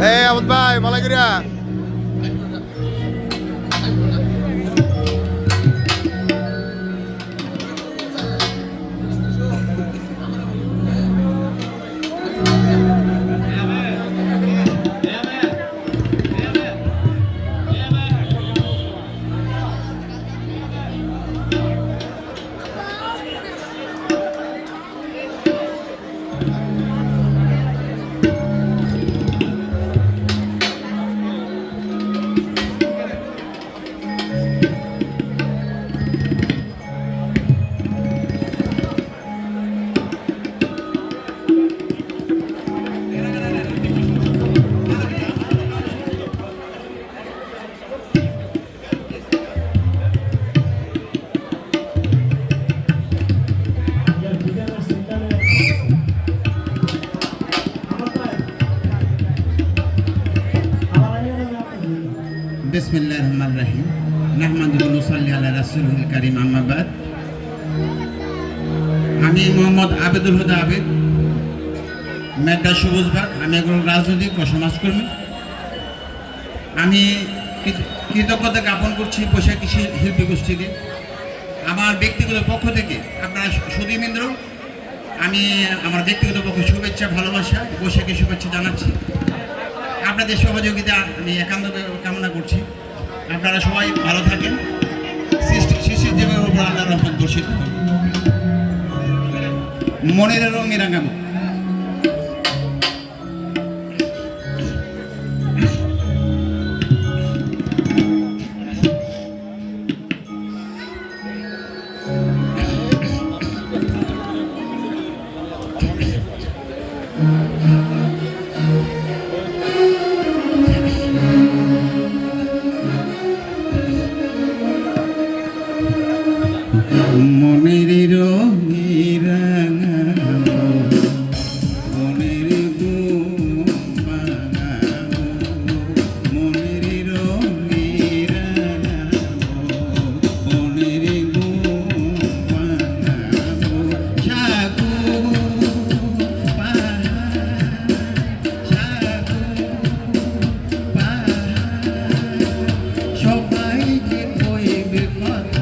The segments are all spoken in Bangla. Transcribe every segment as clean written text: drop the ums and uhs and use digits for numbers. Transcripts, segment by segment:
এই আবদ ভাই ভালো করিয়া बिस्मिल्लाहिर्रहमानिर्रहीम नाहमादुहु व नुसल्ली अला रासूलिल करीम अम्मा बाद আমি মোহাম্মদ আবেদুল হুদা আবেদ মেড্ডা সবুজবাগ আমি একজন রাজনৈতিক ও সমাজকর্মী আমি কৃতজ্ঞতা জ্ঞাপন করছি বৈশাখী শিল্পী গোষ্ঠীকে আমার ব্যক্তিগত পক্ষ থেকে আপনারা সুধীমিন্দ্র আমি আমার ব্যক্তিগত পক্ষে শুভেচ্ছা ভালোবাসা বৈশাখী শুভেচ্ছা জানাচ্ছি আপনাদের সহযোগিতা আমি একান্ত কামনা করছি আপনারা সবাই ভালো থাকেন শিশির জীবনের উপর আল্লাহর রহমত বর্ষিত হোক মনের রঙে রাঙাবো মনের রঙে রাঙাবো মনের ঘুম ভাঙাবো মনের রঙে রাঙাবো মনের ঘুম ভাঙাবো সাগু পাহাড় সবাইকে কইবে কথা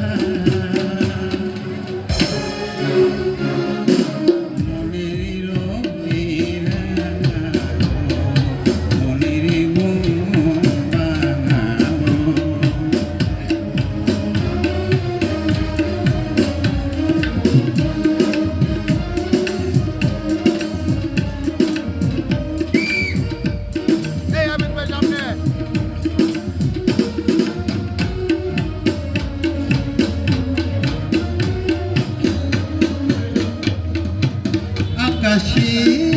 আকাশে